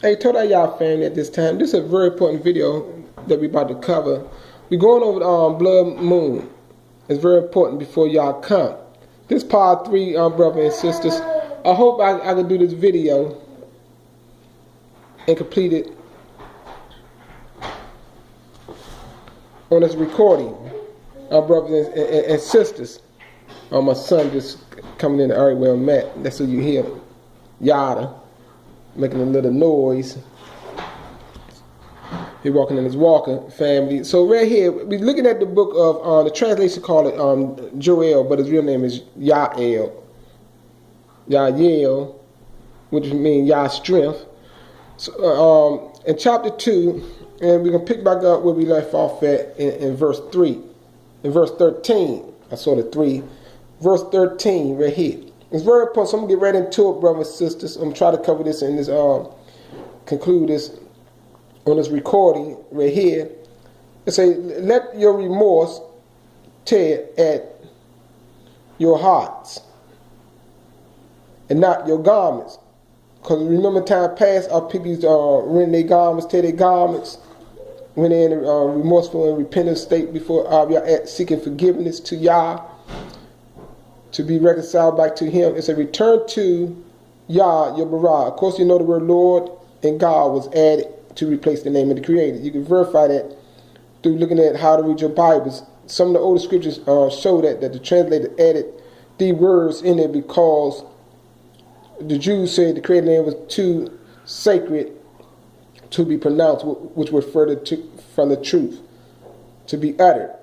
Hey, Total Y'all family, at this time, this is a very important video that we're about to cover. We're going over Blood Moon. It's very important before y'all come. This part 3, brothers and sisters. I hope I can do this video and complete it on this recording. Brothers and sisters. My son just coming in the area where I'm at. That's what you hear. Yada. Making a little noise. He's walking in his walker family. So right here, we're looking at the book of, the translation called it Joel, but his real name is Yael. Yael, which means Yah's strength. So, in chapter 2, and we're going to pick back up where we left off at in verse 3. In verse 13, I saw the 3. Verse 13 right here. It's very important, so I'm going to get right into it, brothers and sisters. I'm going to try to cover this in this, conclude this on this recording right here. It says, let your remorse tear at your hearts and not your garments. Because remember time past, our people used to rend their garments, tear their garments, when they're in a remorseful and repentant state before Yah, seeking forgiveness to Yah, to be reconciled back to Him. It's a return to Yah, your Barah. Of course, you know the word Lord and God was added to replace the name of the Creator. You can verify that through looking at how to read your Bibles. Some of the older scriptures show that the translator added the words in it because the Jews said the Creator name was too sacred to be pronounced, which were further from the truth to be uttered,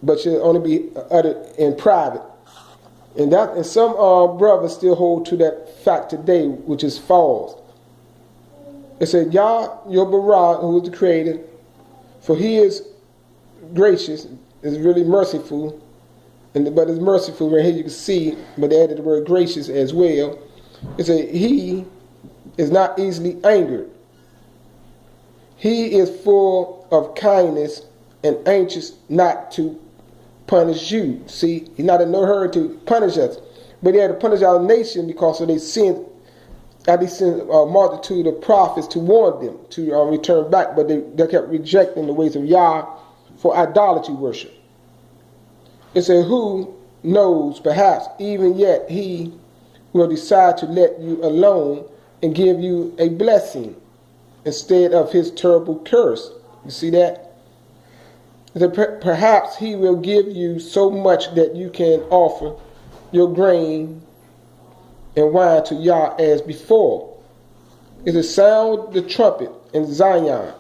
but should only be uttered in private. And some brothers still hold to that fact today, which is false. It said, Yah, your Barah, who is the Creator, for He is gracious, is really merciful, but it's merciful right here you can see, but they added the word gracious as well. It said, He is not easily angered. He is full of kindness and anxious not to punish you. See, He's not in no hurry to punish us, but He had to punish our nation because of their sin. He sent a multitude of prophets to warn them to return back, but they kept rejecting the ways of Yah for idolatry worship. It said, who knows, perhaps even yet He will decide to let you alone and give you a blessing instead of His terrible curse. You see that? Perhaps He will give you so much that you can offer your grain and wine to Yah as before. It is sound the trumpet in Zion.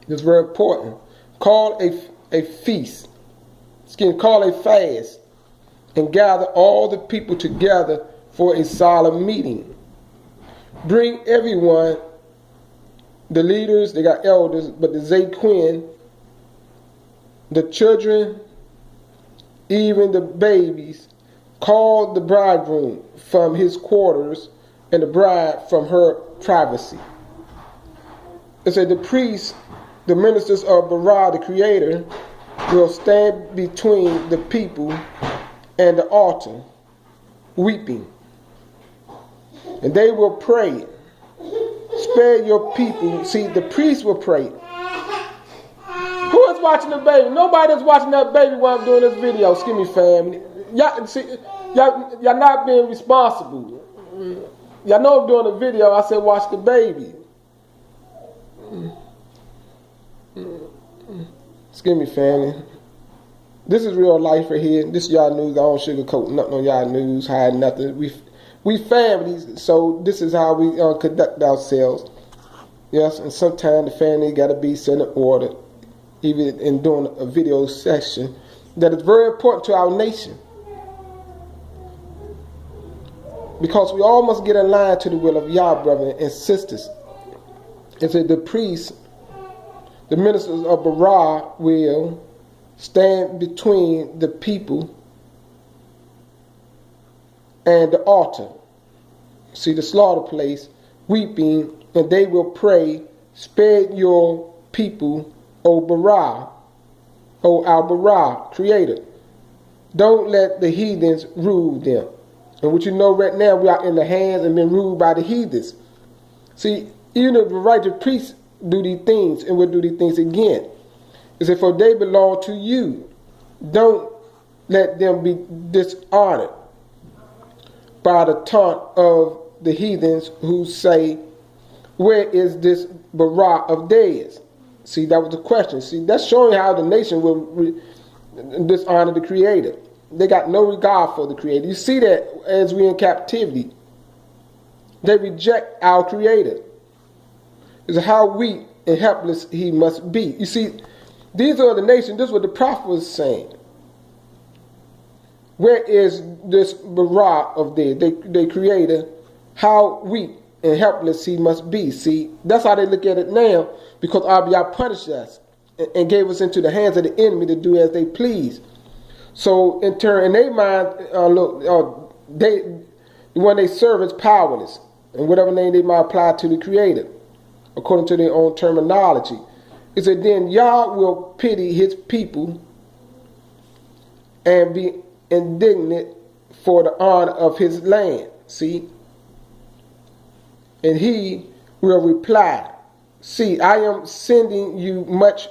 It's very important. Call a feast. Call a fast and gather all the people together for a solemn meeting. Bring everyone, the leaders, they got elders, but the Zaquin, the children, even the babies, call the bridegroom from his quarters and the bride from her privacy. It said the priests, the ministers of Barah, the Creator, will stand between the people and the altar, weeping. And they will pray, spare your people. See, the priests will pray. Who is watching the baby? Nobody's watching that baby while I'm doing this video. Excuse me, family. Y'all not being responsible. Y'all know I'm doing a video. I said watch the baby. Excuse me, family. This is real life right here. This is y'all news. I don't sugarcoat nothing on y'all news, hide nothing. We families, so this is how we conduct ourselves. Yes, and sometimes the family got to be set in order, even in doing a video session that is very important to our nation. Because we all must get in line to the will of Yah, brothers and sisters. It said the priests, the ministers of Barah will stand between the people and the altar. See the slaughter place, weeping, and they will pray, spare your people, O Barah, O Al-Barah, Creator. Don't let the heathens rule them. And what you know right now, we are in the hands and been ruled by the heathens. See, Even if the righteous priests do these things and will do these things again. It said, for they belong to you. Don't let them be dishonored by the taunt of the heathens who say, where is this Bara of theirs? See, that was the question. See, that's showing how the nation will dishonor the Creator. They got no regard for the Creator. You see that as we're in captivity. They reject our Creator. It's how weak and helpless he must be. You see, these are the nations. This is what the prophet was saying. Where is this Bara of theirs? They Creator, how weak and helpless he must be. See, that's how they look at it now, because Abiyah punished us and gave us into the hands of the enemy to do as they please. So in turn, in their mind, when they serve is powerless, and whatever name they might apply to the Creator, according to their own terminology. It said, then Yah will pity his people and be indignant for the honor of his land. See? And he will reply, see, I am sending you much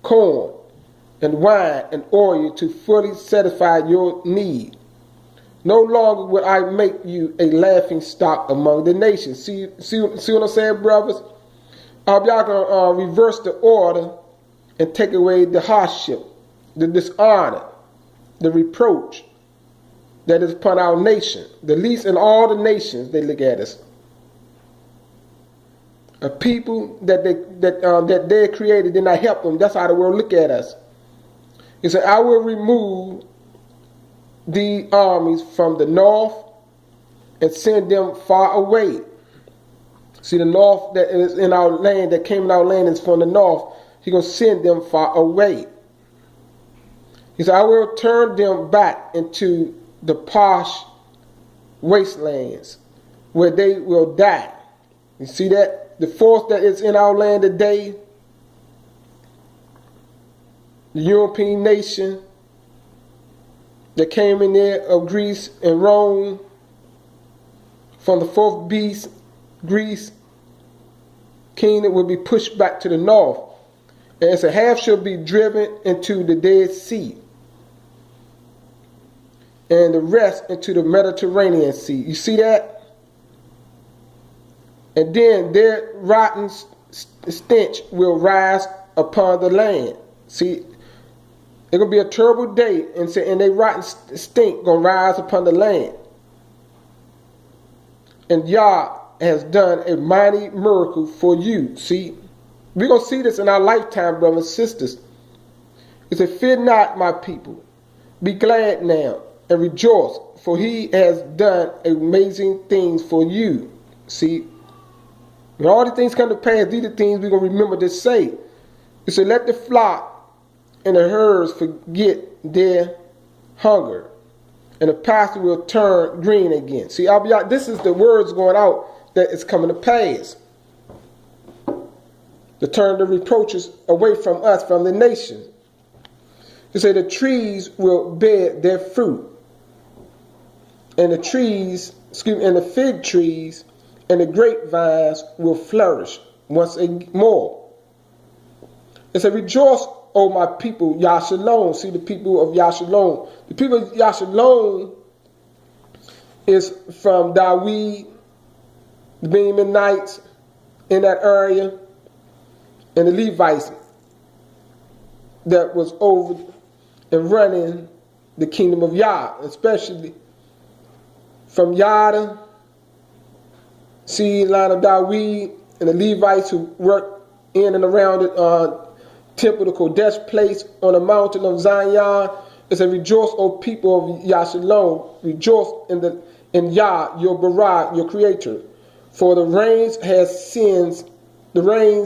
corn and wine and oil to fully satisfy your need. No longer will I make you a laughing stock among the nations. See what I'm saying, brothers? Y'all going to reverse the order and take away the hardship, the dishonor, the reproach that is upon our nation. The least in all the nations, they look at us. A people that they created did not help them. That's how the world look at us. He said, I will remove the armies from the north and send them far away. See, the north that is in our land, that came in our land, is from the north. He's going to send them far away. He said, I will turn them back into the posh wastelands where they will die. You see that? The force that is in our land today, the European nation that came in there of Greece and Rome, from the fourth beast, Greece kingdom will be pushed back to the north, and it's a half shall be driven into the Dead Sea, and the rest into the Mediterranean Sea. You see that? And then their rotten stench will rise upon the land. See, it's gonna be a terrible day, and their rotten stink gonna rise upon the land. And Yah has done a mighty miracle for you. See, we're going to see this in our lifetime, brothers and sisters. It said, fear not, my people. Be glad now and rejoice, for he has done amazing things for you. See, when all these things come to pass, these are things we're going to remember to say. It said, let the flock and the herds forget their hunger, and the pasture will turn green again. See, this is the words going out that is coming to pass. To turn the reproaches away from us, from the nation. To say the trees will bear their fruit. And the fig trees and the grapevines will flourish once more. It said, rejoice, O my people, Yashalom. See, the people of Yashalom. The people of Yashalom is from Dawid, the Benjaminites in that area, and the Levites that was over and running the kingdom of Yah, especially from Yada, seed line of Dawid, and the Levites who worked in and around the temple, the Kodesh place on the mountain of Zion. It said, rejoice, O people of Yashalom, rejoice in Yah, your Bara, your Creator. For the rains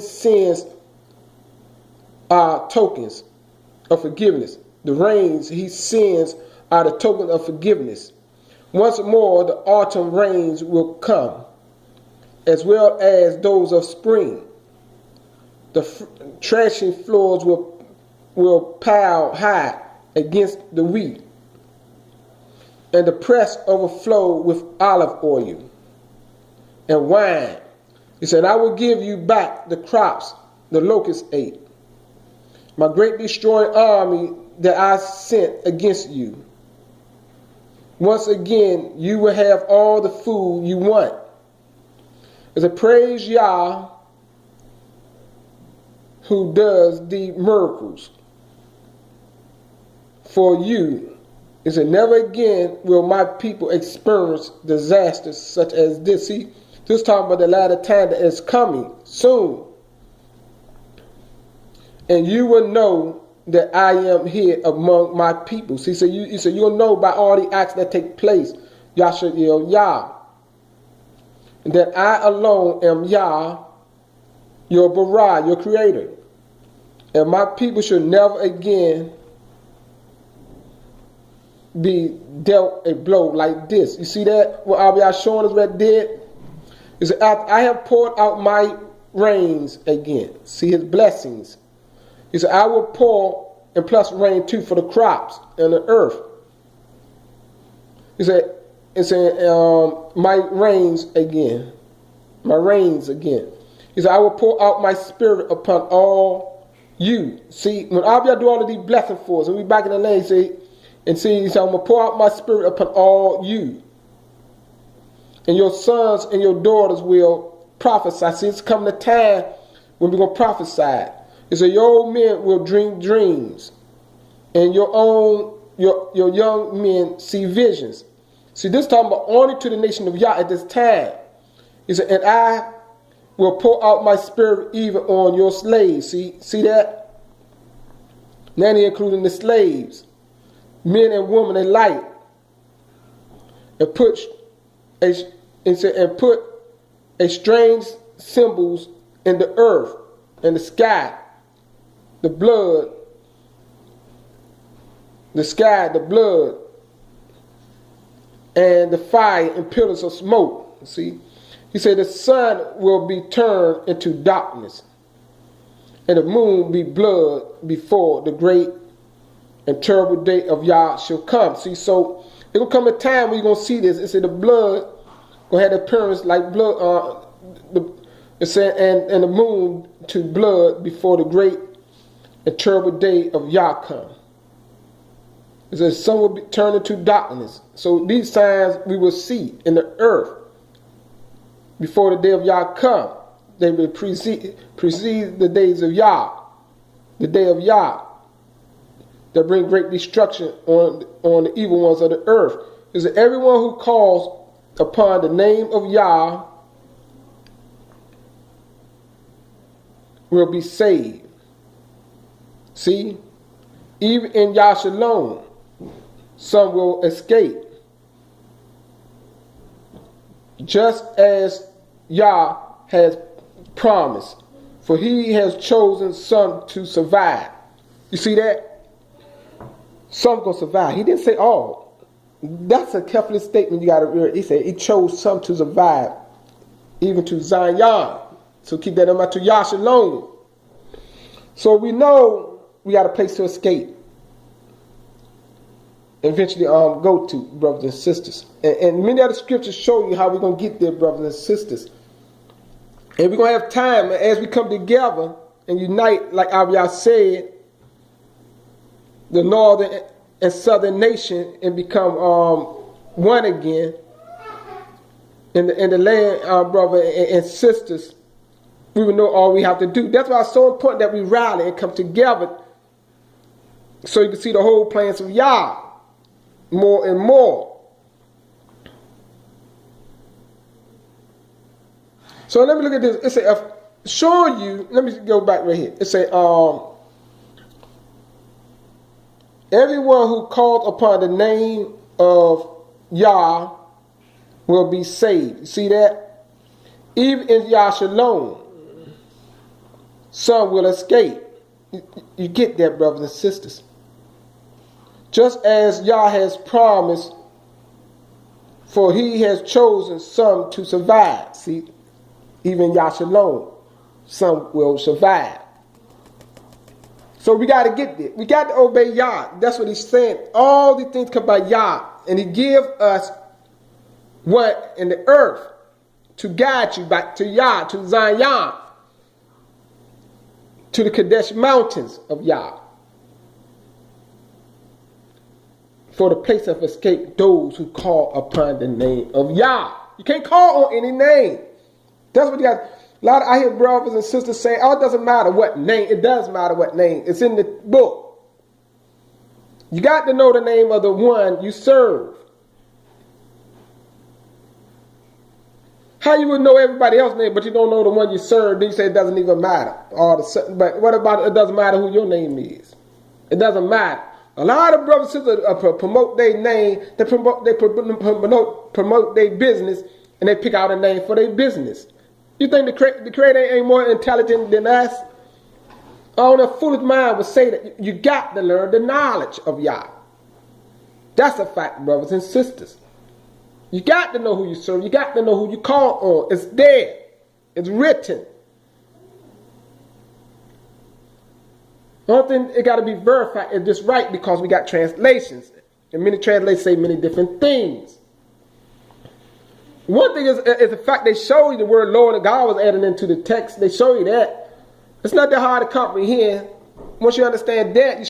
sins are tokens of forgiveness. The rains he sends are the token of forgiveness. Once more the autumn rains will come, as well as those of spring. The threshing floors will pile high against the wheat, and the press overflow with olive oil and wine. He said, I will give you back the crops the locusts ate, my great destroying army that I sent against you. Once again, you will have all the food you want. As a praise Yah who does the miracles for you. He said, never again will my people experience disasters such as this. See, this is talking about the latter time that is coming soon. And you will know that I am here among my people. See, so you'll know by all the acts that take place, Yasha'il Yah, and that I alone am Yah, your Bara, your creator. And my people should never again be dealt a blow like this. You see that? What Abiyah showing us what did? Is I have poured out my rains again. See his blessings. He said, I will pour and plus rain too for the crops and the earth. He said, my rains again. My rains again. He said, I will pour out my spirit upon all you. See, when Abiyah do all of these blessings for us, and we back in the land, he said, he said, I'm going to pour out my spirit upon all you. And your sons and your daughters will prophesy. See, it's coming a time when we're going to prophesy. He said, your old men will dream dreams, and your young men see visions. See, this talking about only to the nation of Yah at this time. He said, and I will pour out my spirit even on your slaves. See that? Now he including the slaves, men and women alike, and put a strange symbols in the earth and the sky. The blood, the sky, the blood, and the fire and pillars of smoke. See, he said the sun will be turned into darkness, and the moon be blood before the great and terrible day of Yah shall come. See, so it will come a time when you're gonna see this. It said the blood gonna have the appearance like blood. It said and the moon to blood before the great and terrible day of Yah come. It says the sun will be turned into darkness. So these signs we will see in the earth before the day of Yah come. They will precede the days of Yah, the day of Yah, that bring great destruction on the evil ones of the earth. It says everyone who calls upon the name of Yah will be saved. See, even in Yah Shalom, some will escape. Just as Yah has promised, for he has chosen some to survive. You see that? Some gonna survive. He didn't say all. That's a careful statement you gotta read. He said he chose some to survive, even to Zion. So keep that in mind, to Yah Shalom. So we know we got a place to escape. Eventually go to, brothers and sisters. And many of the scriptures show you how we're going to get there, brothers and sisters. And we're going to have time as we come together and unite, like Abiyah said, the northern and southern nation, and become one again in the land, brother and sisters. We will know all we have to do. That's why it's so important that we rally and come together so you can see the whole plans of Yah more and more. So let me look at this. It say, showing you, let me go back right here. It say, everyone who called upon the name of Yah will be saved. You see that? Even in Yah Shalom, some will escape. You get that, brothers and sisters. Just as Yah has promised, for he has chosen some to survive. See, even Yah Shalom, some will survive. So we got to get there. We got to obey Yah. That's what he's saying. All these things come by Yah. And he give us what in the earth to guide you back to Yah, to Zion, to the Kadesh mountains of Yah, for the place of escape those who call upon the name of Yah. You can't call on any name. That's what you got. I hear brothers and sisters saying, oh, it doesn't matter what name. It does matter what name. It's in the book. You got to know the name of the one you serve. How you would know everybody else's name, but you don't know the one you serve? Then you say it doesn't even matter. But what about it doesn't matter who your name is? It doesn't matter. A lot of brothers and sisters promote their name. They promote their business, and they pick out a name for their business. You think the Creator ain't more intelligent than us? On a foolish mind would say that you got to learn the knowledge of Yah. That's a fact, brothers and sisters. You got to know who you serve. You got to know who you call on. It's there. It's written. One thing, it got to be verified. It's just right because we got translations. And many translations say many different things. One thing is the fact they show you the word Lord and God was added into the text. They show you that. It's not that hard to comprehend. Once you understand that, you